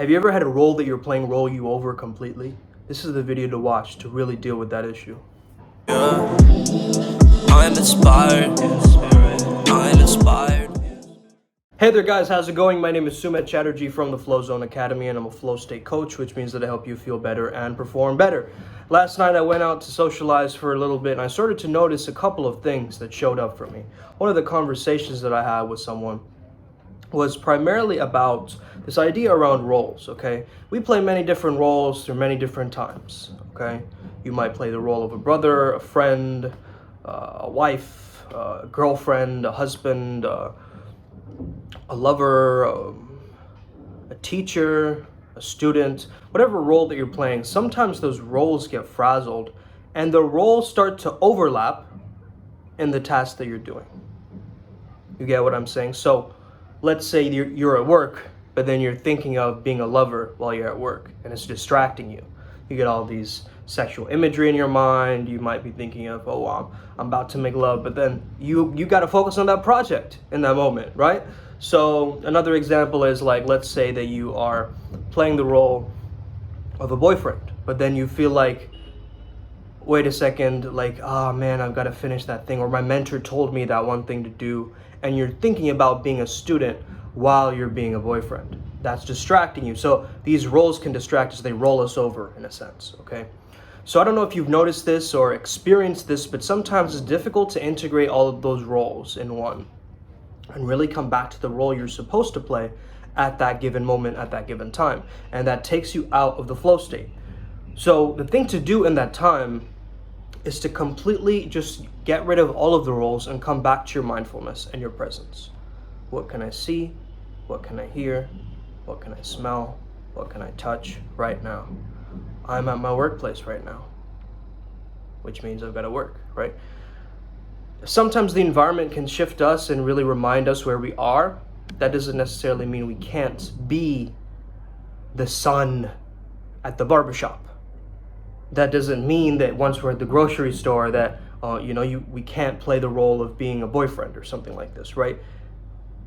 Have you ever had a role that you're playing roll you over completely? This is the video to watch to really deal with that issue. Yeah. I'm inspired. I'm inspired. Hey there guys, how's it going? My name is Sumit Chatterjee from the Flow Zone Academy, and I'm a flow state coach, which means that I help you feel better and perform better. Last night I went out to socialize for a little bit and I started to notice a couple of things that showed up for me. One of the conversations that I had with someone was primarily about this idea around roles, okay? We play many different roles through many different times, okay? You might play the role of a brother, a friend, a wife, a girlfriend, a husband, a lover, a teacher, a student, whatever role that you're playing. Sometimes those roles get frazzled and the roles start to overlap in the task that you're doing. You get what I'm saying? So let's say you're at work, but then you're thinking of being a lover while you're at work and it's distracting you. You get all these sexual imagery in your mind. You might be thinking of, oh, I'm about to make love, but then you got to focus on that project in that moment, right? So another example is like, let's say that you are playing the role of a boyfriend, but then you feel like, wait a second, like, oh man, I've got to finish that thing, or my mentor told me that one thing to do, and you're thinking about being a student while you're being a boyfriend. That's distracting you. So these roles can distract us. They roll us over in a sense, okay? So I don't know if you've noticed this or experienced this, but sometimes it's difficult to integrate all of those roles in one and really come back to the role you're supposed to play at that given moment, at that given time. And that takes you out of the flow state. So the thing to do in that time is to completely just get rid of all of the roles and come back to your mindfulness and your presence. What can I see? What can I hear? What can I smell? What can I touch right now? I'm at my workplace right now, which means I've got to work, right? Sometimes the environment can shift us and really remind us where we are. That doesn't necessarily mean we can't be the son at the barbershop. That doesn't mean that once we're at the grocery store that we can't play the role of being a boyfriend or something like this, right?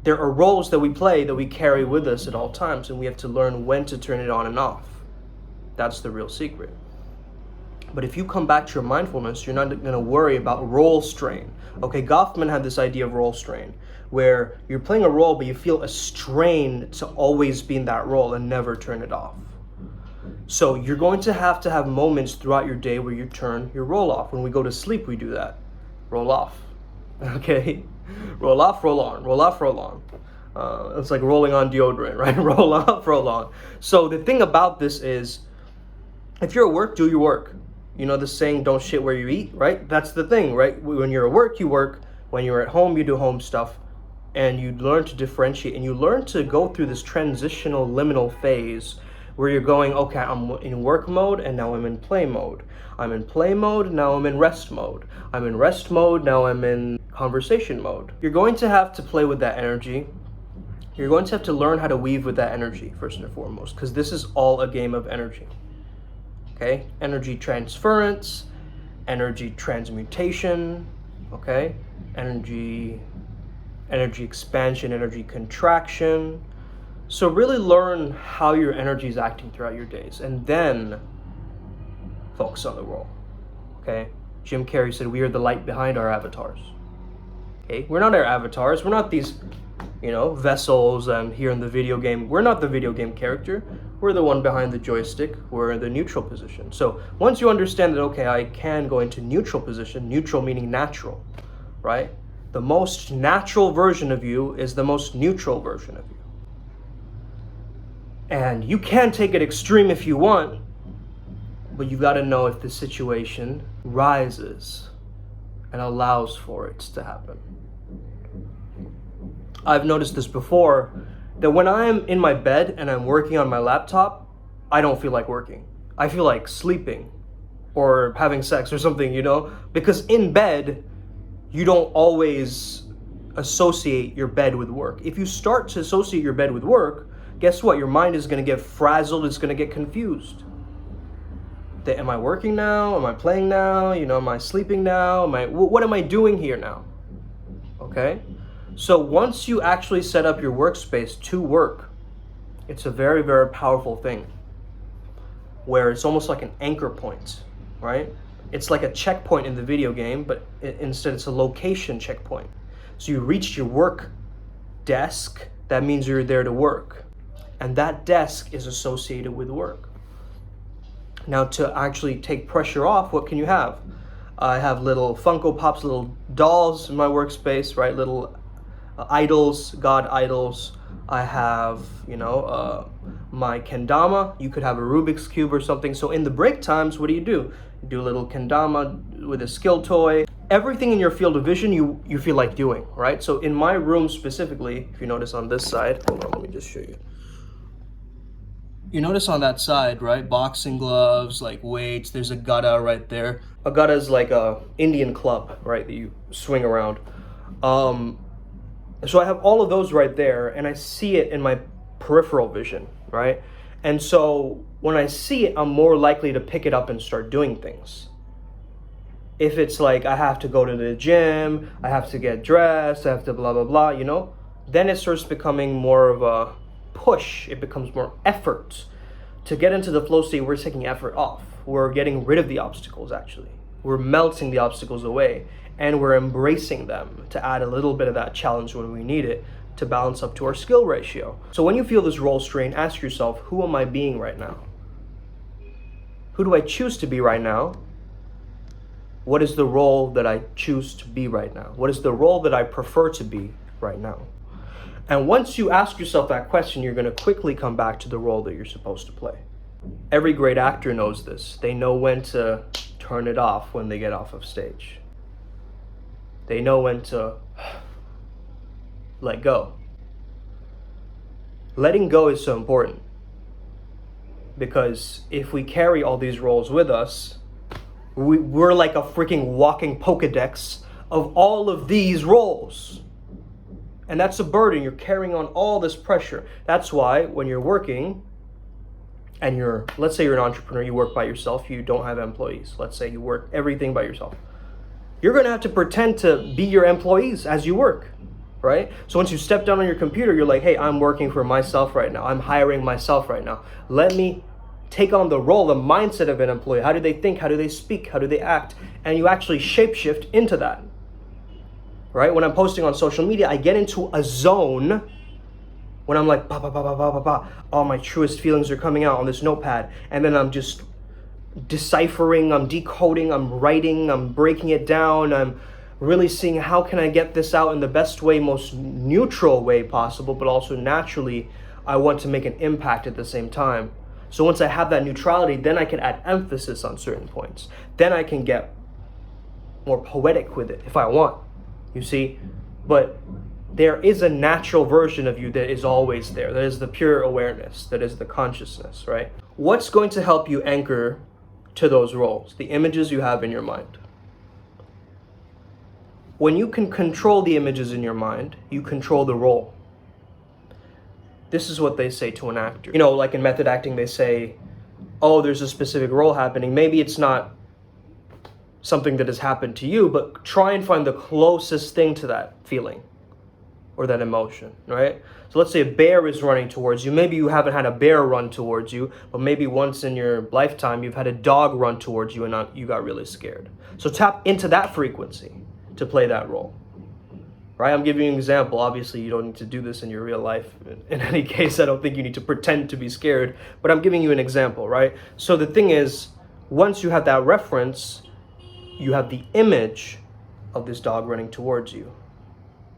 There are roles that we play that we carry with us at all times, and we have to learn when to turn it on and off. That's the real secret. But if you come back to your mindfulness, you're not going to worry about role strain. Okay, Goffman had this idea of role strain, where you're playing a role, but you feel a strain to always be in that role and never turn it off. So you're going to have moments throughout your day where you turn your role off. When we go to sleep, we do that. Roll off. Okay? Roll off, roll on. Roll off, roll on. It's like rolling on deodorant, right? Roll off, roll on. So the thing about this is, if you're at work, do your work. You know the saying, don't shit where you eat, right? That's the thing, right? When you're at work, you work. When you're at home, you do home stuff. And you learn to differentiate, and you learn to go through this transitional liminal phase where you're going, okay, I'm in work mode and now I'm in play mode. I'm in play mode, now I'm in rest mode. I'm in rest mode, now I'm in conversation mode. You're going to have to play with that energy. You're going to have to learn how to weave with that energy first and foremost, because this is all a game of energy. Okay? Energy transference, energy transmutation, okay? Energy expansion, energy contraction. So really learn how your energy is acting throughout your days, and then focus on the role, okay? Jim Carrey said, we are the light behind our avatars. Okay, we're not our avatars. We're not these, vessels here in the video game. We're not the video game character. We're the one behind the joystick. We're in the neutral position. So once you understand that, okay, I can go into neutral position, neutral meaning natural, right? The most natural version of you is the most neutral version of you. And you can take it extreme if you want, but you've got to know if the situation rises and allows for it to happen. I've noticed this before, that when I'm in my bed and I'm working on my laptop, I don't feel like working. I feel like sleeping or having sex or something, because in bed, you don't always associate your bed with work. If you start to associate your bed with work, guess what? Your mind is going to get frazzled. It's going to get confused. Am I working now? Am I playing now? Am I sleeping now? What am I doing here now? Okay? So once you actually set up your workspace to work, It's a very, very powerful thing where it's almost like an anchor point, right? It's like a checkpoint in the video game, but instead it's a location checkpoint. So you reached your work desk, that means you're there to work. And that desk is associated with work. Now, to actually take pressure off, what can you have? I have little Funko Pops, little dolls in my workspace, right? Little idols, God idols. I have, my kendama. You could have a Rubik's Cube or something. So in the break times, what do? You do a little kendama with a skill toy. Everything in your field of vision you feel like doing, right? So in my room specifically, if you notice on this side, hold on, let me just show you. You notice on that side, right? Boxing gloves, like weights, there's a gada right there. A gada is like a Indian club, right? That you swing around. So I have all of those right there, and I see it in my peripheral vision, right? And so when I see it, I'm more likely to pick it up and start doing things. If it's like I have to go to the gym, I have to get dressed, I have to blah, blah, blah, then it starts becoming more of a push. It becomes more effort. To get into the flow state, we're taking effort off. We're getting rid of the obstacles, actually. We're melting the obstacles away, and we're embracing them to add a little bit of that challenge when we need it to balance up to our skill ratio. So when you feel this role strain, ask yourself, who am I being right now? Who do I choose to be right now? What is the role that I choose to be right now? What is the role that I prefer to be right now? And once you ask yourself that question, you're going to quickly come back to the role that you're supposed to play. Every great actor knows this. They know when to turn it off when they get off of stage. They know when to let go. Letting go is so important because if we carry all these roles with us, we're like a freaking walking Pokedex of all of these roles. And that's a burden. You're carrying on all this pressure. That's why when you're working and let's say you're an entrepreneur, you work by yourself, you don't have employees. Let's say you work everything by yourself. You're going to have to pretend to be your employees as you work, right? So once you step down on your computer, you're like, hey, I'm working for myself right now. I'm hiring myself right now. Let me take on the role, the mindset of an employee. How do they think? How do they speak? How do they act? And you actually shapeshift into that, right? When I'm posting on social media, I get into a zone when I'm like, all my truest feelings are coming out on this notepad. And then I'm just deciphering, I'm decoding, I'm writing, I'm breaking it down. I'm really seeing how can I get this out in the best way, most neutral way possible, but also naturally, I want to make an impact at the same time. So once I have that neutrality, then I can add emphasis on certain points. Then I can get more poetic with it if I want, you see? But there is a natural version of you that is always there. That is the pure awareness. That is the consciousness, right? What's going to help you anchor to those roles? The images you have in your mind. When you can control the images in your mind, you control the role. This is what they say to an actor. Like in method acting, they say, oh, there's a specific role happening. Maybe it's not something that has happened to you, but try and find the closest thing to that feeling or that emotion, right? So let's say a bear is running towards you. Maybe you haven't had a bear run towards you, but maybe once in your lifetime, you've had a dog run towards you and you got really scared. So tap into that frequency to play that role, right? I'm giving you an example. Obviously, you don't need to do this in your real life. In any case, I don't think you need to pretend to be scared, but I'm giving you an example, right? So the thing is, once you have that reference, you have the image of this dog running towards you.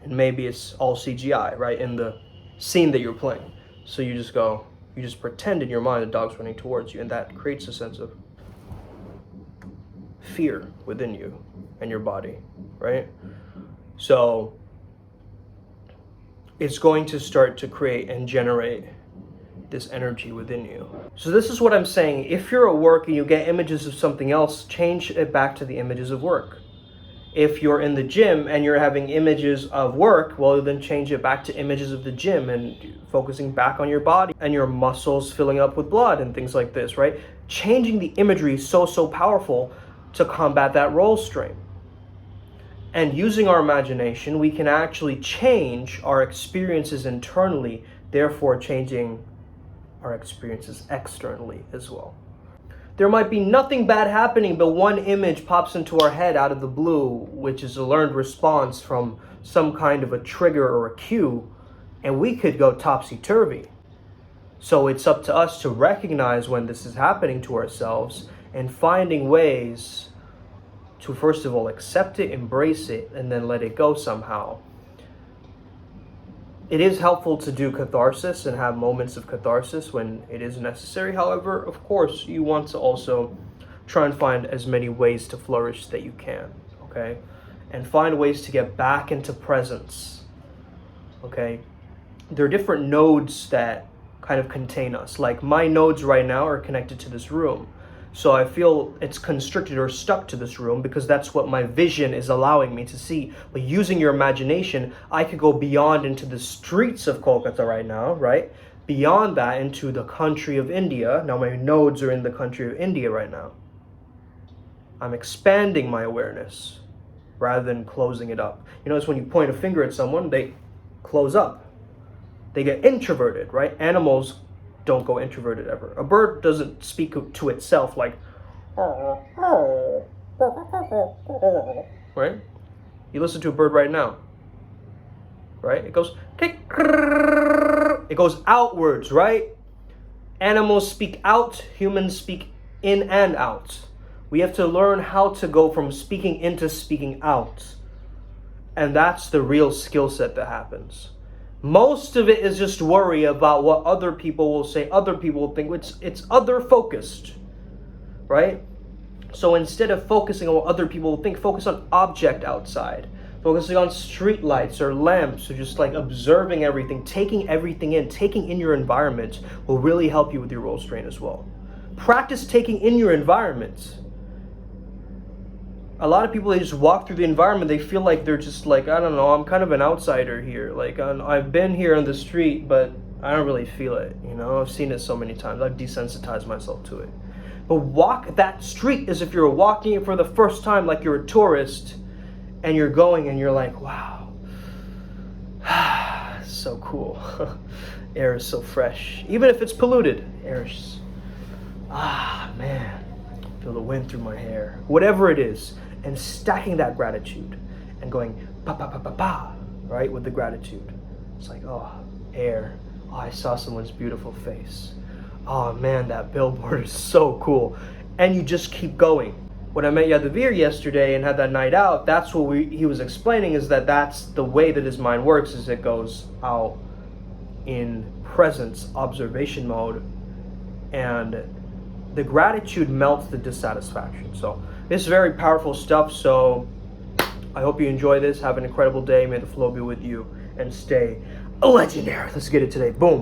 And maybe it's all CGI, right, in the scene that you're playing. So you just pretend in your mind the dog's running towards you, and that creates a sense of fear within you and your body, right? So it's going to start to create and generate this energy within you. So this is what I'm saying. If you're at work and you get images of something else, change it back to the images of work. If you're in the gym and you're having images of work, well, then change it back to images of the gym and focusing back on your body and your muscles filling up with blood and things like this, right? Changing the imagery is so powerful to combat that role strain. And using our imagination, we can actually change our experiences internally, therefore changing our experiences externally as well. There might be nothing bad happening, but one image pops into our head out of the blue, which is a learned response from some kind of a trigger or a cue, and we could go topsy-turvy. So it's up to us to recognize when this is happening to ourselves and finding ways to, first of all, accept it, embrace it, and then let it go somehow. It is helpful to do catharsis and have moments of catharsis when it is necessary. However, of course, you want to also try and find as many ways to flourish that you can, okay? And find ways to get back into presence, okay? There are different nodes that kind of contain us. Like my nodes right now are connected to this room. So I feel it's constricted or stuck to this room because that's what my vision is allowing me to see. But using your imagination, I could go beyond into the streets of Kolkata right now, right? Beyond that into the country of India. Now my nodes are in the country of India right now. I'm expanding my awareness rather than closing it up. You notice when you point a finger at someone, they close up. They get introverted, right? Animals don't go introverted ever. A bird doesn't speak to itself like, right? You listen to a bird right now, right? It goes, it goes outwards, right? Animals speak out, humans speak in and out. We have to learn how to go from speaking into speaking out. And that's the real skill set that happens. Most of it is just worry about what other people will say, other people will think. It's other focused, right? So instead of focusing on what other people will think, focus on object outside. Focusing on street lights or lamps or just like observing everything, taking everything in, taking in your environment will really help you with your role strain as well. Practice taking in your environment. A lot of people, they just walk through the environment, they feel like they're just like, I don't know, I'm kind of an outsider here. Like, I've been here on the street, but I don't really feel it, you know? I've seen it so many times. I've desensitized myself to it. But walk that street as if you're walking it for the first time, like you're a tourist, and you're going and you're like, wow, so cool. Air is so fresh. Even if it's polluted, air is, man, feel the wind through my hair. Whatever it is. And stacking that gratitude and going pa pa pa pa pa, right, with the gratitude. It's like, oh, air. Oh, I saw someone's beautiful face. Oh man, that billboard is so cool. And you just keep going. When I met Yadavir yesterday and had that night out, that's what he was explaining, is that that's the way that his mind works, is it goes out in presence, observation mode, and the gratitude melts the dissatisfaction. So this is very powerful stuff. So I hope you enjoy this. Have an incredible day. May the flow be with you and stay legendary. Let's get it today. Boom.